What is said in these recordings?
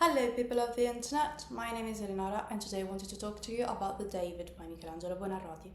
Hello people of the internet, my name is Eleonora and today I wanted to talk to you about the David by Michelangelo Buonarroti.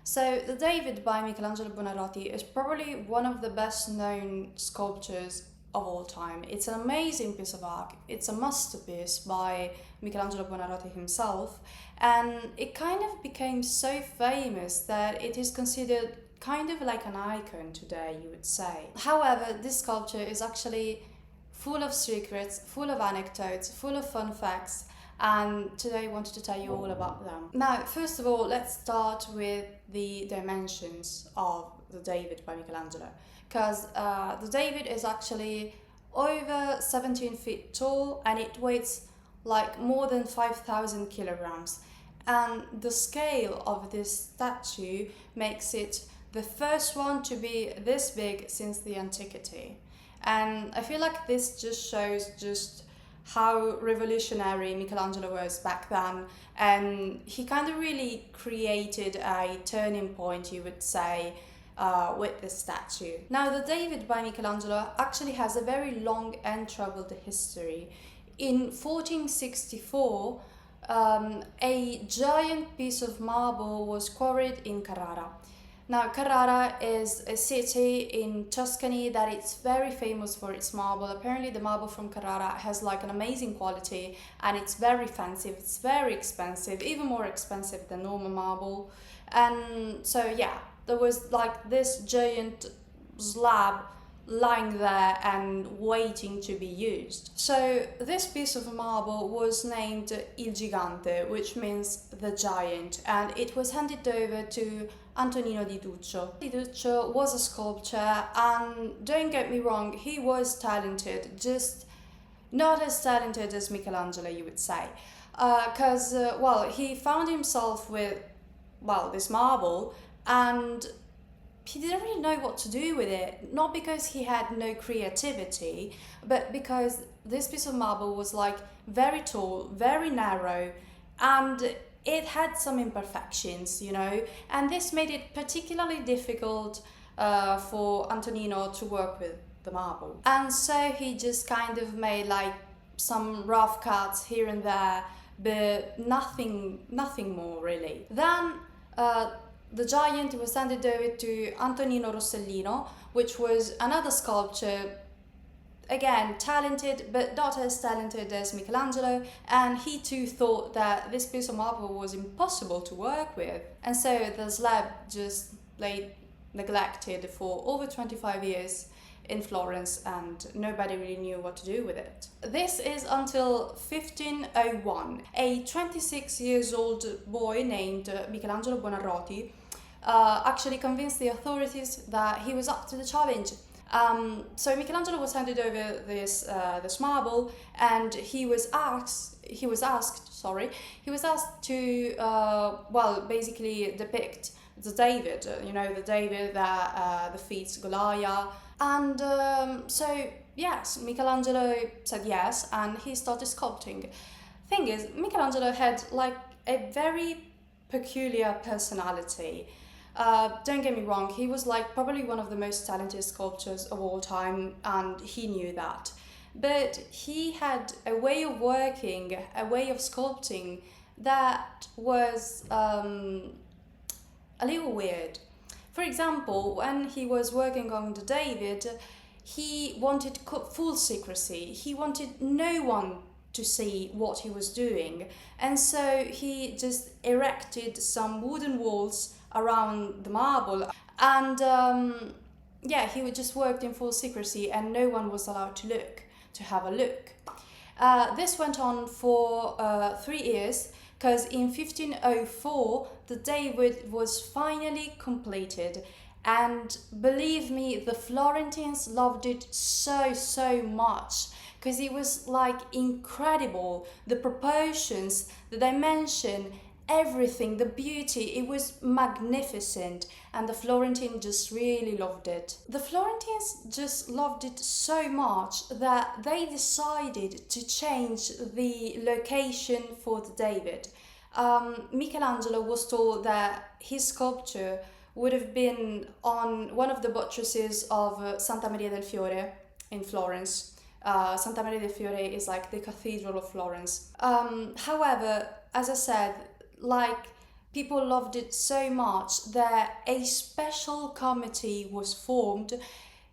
So the David by Michelangelo Buonarroti is probably one of the best known sculptures of all time. It's an amazing piece of art, it's a masterpiece by Michelangelo Buonarroti himself, and it kind of became so famous that it is considered kind of like an icon today, you would say. However, this sculpture is actually full of secrets, full of anecdotes, full of fun facts, and today I wanted to tell you all about them. Now, first of all, let's start with the dimensions of the David by Michelangelo, because the David is actually over 17 feet tall and it weighs like more than 5,000 kilograms. And the scale of this statue makes it the first one to be this big since the antiquity. And I feel like this just shows just how revolutionary Michelangelo was back then, and he kind of really created a turning point, you would say, with this statue. Now, the David by Michelangelo actually has a very long and troubled history. In 1464, a giant piece of marble was quarried in Carrara. Now, Carrara is a city in Tuscany that it's very famous for its marble. Apparently the marble from Carrara has like an amazing quality and it's very fancy, it's very expensive, even more expensive than normal marble. And so yeah, there was like this giant slab lying there and waiting to be used. So this piece of marble was named Il Gigante, which means the giant, and it was handed over to Antonino di Duccio. Di Duccio was a sculptor, and don't get me wrong, he was talented, just not as talented as Michelangelo, you would say, because he found himself with this marble and he didn't really know what to do with it, not because he had no creativity, but because this piece of marble was like very tall, very narrow, and it had some imperfections, and this made it particularly difficult for Antonino to work with the marble. And so he just kind of made like some rough cuts here and there, but nothing more really. Then the giant was handed over to Antonino Rossellino, which was another sculptor, again talented but not as talented as Michelangelo, and he too thought that this piece of marble was impossible to work with. And so the slab just lay neglected for over 25 years in Florence and nobody really knew what to do with it. This is until 1501. A 26 years old boy named Michelangelo Buonarroti actually convinced the authorities that he was up to the challenge. So Michelangelo was handed over this marble, and he was asked to basically depict the David, the David that defeats Goliath. And so yes, Michelangelo said yes, and he started sculpting. Thing is, Michelangelo had like a very peculiar personality. Don't get me wrong, he was like probably one of the most talented sculptors of all time, and he knew that. But he had a way of working, a way of sculpting that was a little weird. For example, when he was working on the David, he wanted full secrecy. He wanted no one to see what he was doing. And so he just erected some wooden walls around the marble, and he would just work in full secrecy and no one was allowed to have a look. This went on for 3 years, because in 1504 the David was finally completed, and believe me, the Florentines loved it so much, because it was like incredible. The proportions, the dimension, everything, the beauty, it was magnificent, and the Florentines just really loved it. The Florentines just loved it so much that they decided to change the location for the David. Michelangelo was told that his sculpture would have been on one of the buttresses of Santa Maria del Fiore in Florence, Santa Maria del Fiore is like the Cathedral of Florence. However, as I said, like people loved it so much that a special committee was formed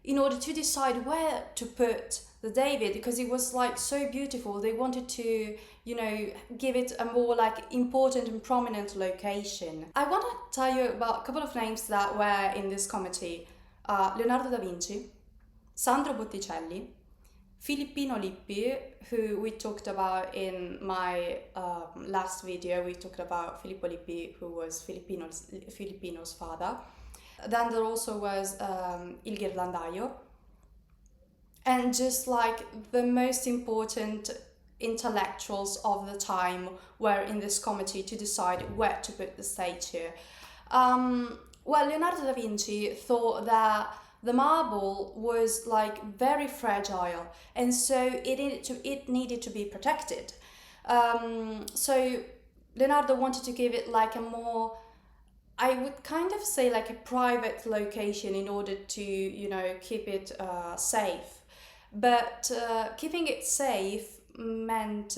in order to decide where to put the David, because it was like so beautiful. They wanted to, give it a more like important and prominent location. I want to tell you about a couple of names that were in this committee. Leonardo da Vinci, Sandro Botticelli, Filippino Lippi, who we talked about in my last video. We talked about Filippo Lippi, who was Filippino's father. Then there also was Il Ghirlandaio, and just like the most important intellectuals of the time were in this committee to decide where to put the statue. Leonardo da Vinci thought that the marble was like very fragile, and so it needed to be protected. So Leonardo wanted to give it like a more, I would kind of say like a private location in order to, keep it safe. But keeping it safe meant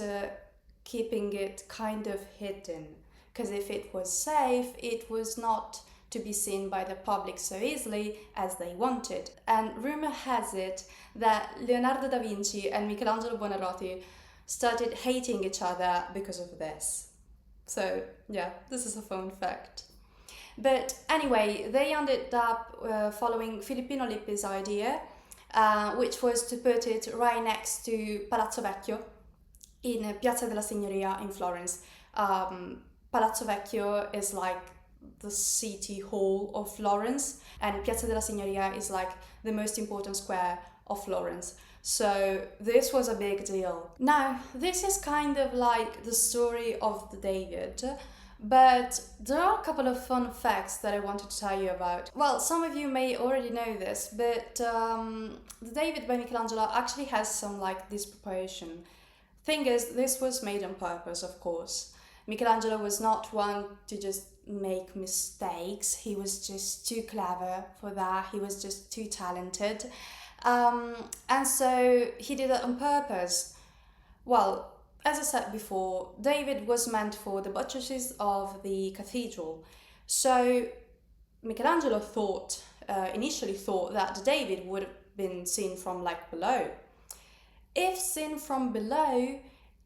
keeping it kind of hidden, because if it was safe, it was not to be seen by the public so easily as they wanted. And rumor has it that Leonardo da Vinci and Michelangelo Buonarroti started hating each other because of this. So yeah, this is a fun fact. But anyway, they ended up following Filippino Lippi's idea, which was to put it right next to Palazzo Vecchio in Piazza della Signoria in Florence. Palazzo Vecchio is like the city hall of Florence, and Piazza della Signoria is like the most important square of Florence. So this was a big deal. Now, this is kind of like the story of the David, but there are a couple of fun facts that I wanted to tell you about. Well, some of you may already know this, but the David by Michelangelo actually has some like disproportion. Thing is, this was made on purpose, of course. Michelangelo was not one to just make mistakes. He was just too clever for that. He was just too talented. And so he did it on purpose. Well, as I said before, David was meant for the buttresses of the cathedral. So Michelangelo initially thought that the David would have been seen from like below. If seen from below,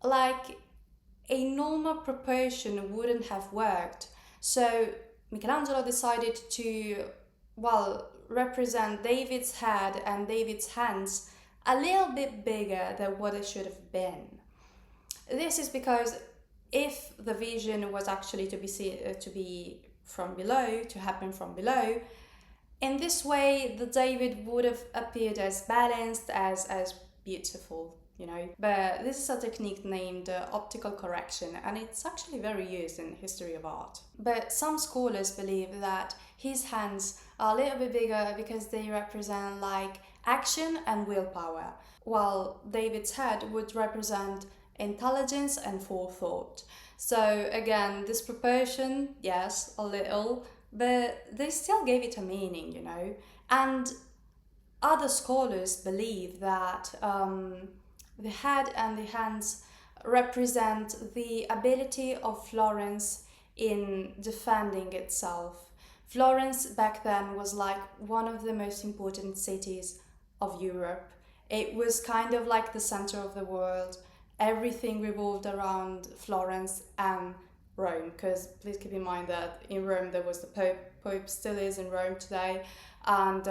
like a normal proportion wouldn't have worked. So Michelangelo decided to, represent David's head and David's hands a little bit bigger than what it should have been. This is because if the vision was actually to happen from below, in this way the David would have appeared as balanced, as beautiful, But this is a technique named optical correction, and it's actually very used in the history of art. But some scholars believe that his hands are a little bit bigger because they represent like action and willpower, while David's head would represent intelligence and forethought. So again, this proportion, yes, a little, but they still gave it a meaning, And other scholars believe that the head and the hands represent the ability of Florence in defending itself. Florence back then was like one of the most important cities of Europe. It was kind of like the center of the world. Everything revolved around Florence and Rome, because please keep in mind that in Rome there was the Pope. Pope still is in Rome today. And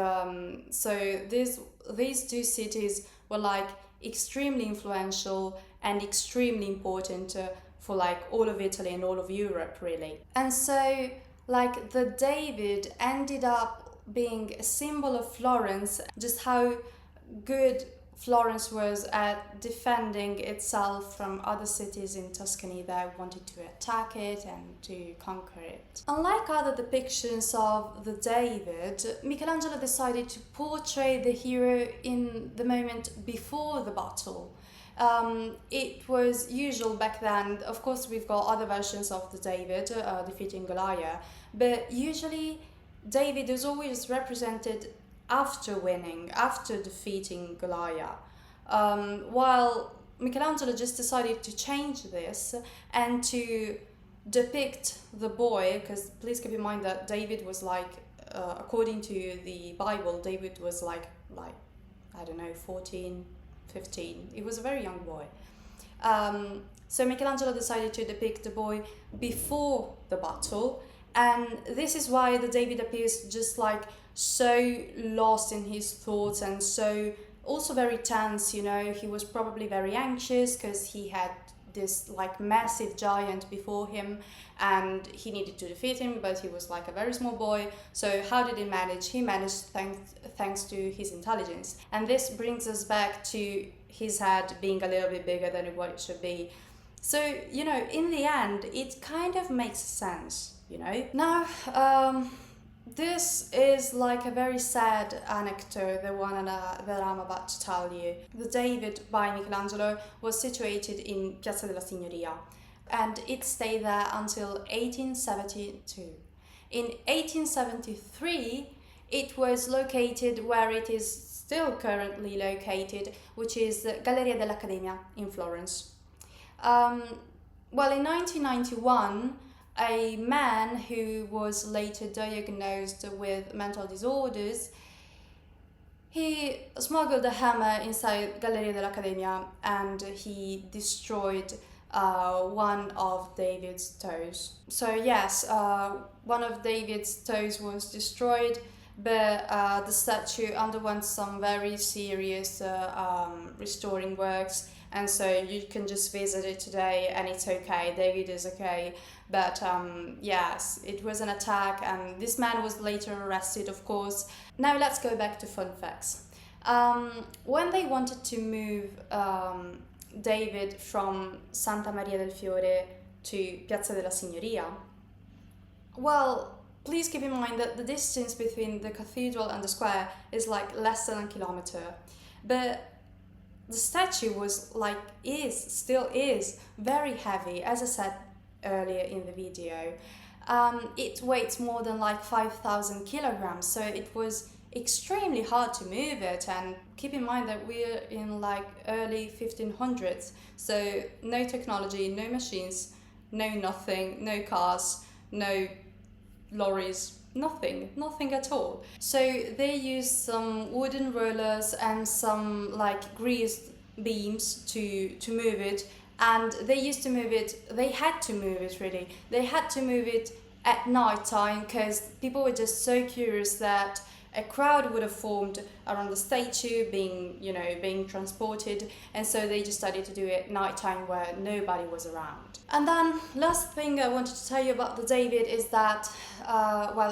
so these two cities were like extremely influential and extremely important for like all of Italy and all of Europe, really. And so like the David ended up being a symbol of Florence, just how good Florence was at defending itself from other cities in Tuscany that wanted to attack it and to conquer it. Unlike other depictions of the David, Michelangelo decided to portray the hero in the moment before the battle. It was usual back then, of course we've got other versions of the David defeating Goliath, but usually David is always represented after winning, after defeating Goliath. while Michelangelo just decided to change this and to depict the boy, because please keep in mind that David was like, according to the Bible, David was like I don't know, 14, 15. He was a very young boy. So Michelangelo decided to depict the boy before the battle, and this is why the David appears just like so lost in his thoughts and so also very tense. You know, he was probably very anxious because he had this like massive giant before him and he needed to defeat him, but he was like a very small boy. So how did he manage? He managed thanks to his intelligence. And this brings us back to his head being a little bit bigger than what it should be. So, you know, in the end, it kind of makes sense, you know. Now, this is like a very sad anecdote, the one that I'm about to tell you. The David by Michelangelo was situated in Piazza della Signoria, and it stayed there until 1872. In 1873, it was located where it is still currently located, which is the Galleria dell'Accademia in Florence. Well, in 1991, a man who was later diagnosed with mental disorders, he smuggled a hammer inside Galleria dell'Accademia and he destroyed one of David's toes. So yes, one of David's toes was destroyed, but the statue underwent some very serious restoring works, and so you can just visit it today and it's okay. David is okay. But yes, it was an attack and this man was later arrested, of course. Now let's go back to fun facts. When they wanted to move David from Santa Maria del Fiore to Piazza della Signoria, well, please keep in mind that the distance between the cathedral and the square is like less than a kilometer. But the statue was like, still is very heavy, as I said earlier in the video. It weighs more than like 5,000 kilograms, so it was extremely hard to move it. And keep in mind that we're in like early 1500s, so no technology, no machines, no nothing, no cars, no lorries, nothing at all. So they used some wooden rollers and some like greased beams to move it, and they had to move it really. They had to move it at night time because people were just so curious that a crowd would have formed around the statue being transported, and so they just started to do it at night time where nobody was around. And then last thing I wanted to tell you about the David is that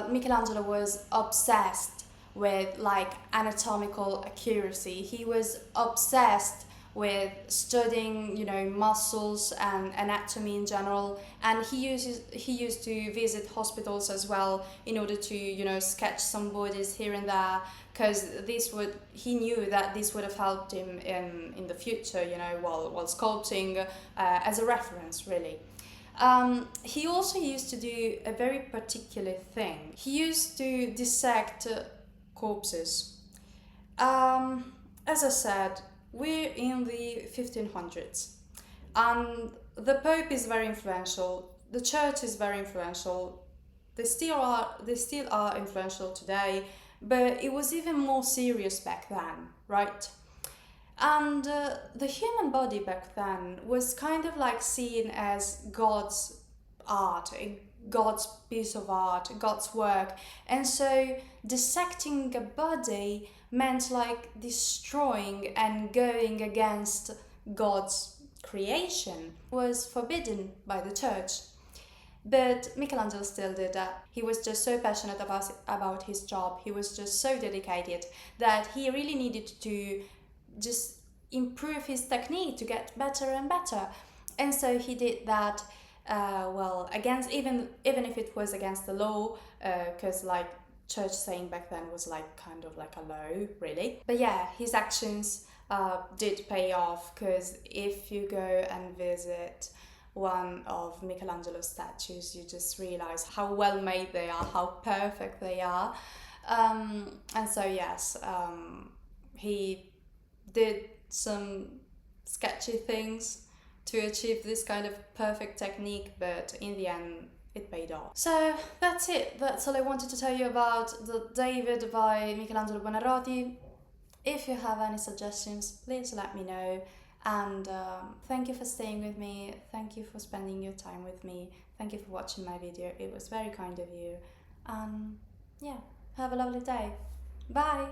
Michelangelo was obsessed with like anatomical accuracy. He was obsessed with studying, muscles and anatomy in general, and he used to visit hospitals as well in order to sketch some bodies here and there, because he knew that this would have helped him in the future, while sculpting, as a reference really. He also used to do a very particular thing. He used to dissect corpses. As I said, we're in the 1500s, and the Pope is very influential, the Church is very influential, they still are influential today, but it was even more serious back then, right? And the human body back then was kind of like seen as God's art, God's piece of art, God's work, and so dissecting a body meant like destroying and going against God's creation. It was forbidden by the Church. But Michelangelo still did that. He was just so passionate about his job, he was just so dedicated that he really needed to just improve his technique to get better and better. And so he did that, against, even if it was against the law, because church saying back then was kind of like a law, really. But yeah, his actions did pay off, because if you go and visit one of Michelangelo's statues, you just realize how well made they are, how perfect they are. And so yes, he did some sketchy things to achieve this kind of perfect technique, but in the end it paid off. So that's it. That's all I wanted to tell you about the David by Michelangelo Buonarroti. If you have any suggestions, please let me know. And thank you for staying with me. Thank you for spending your time with me. Thank you for watching my video. It was very kind of you. Yeah, have a lovely day. Bye!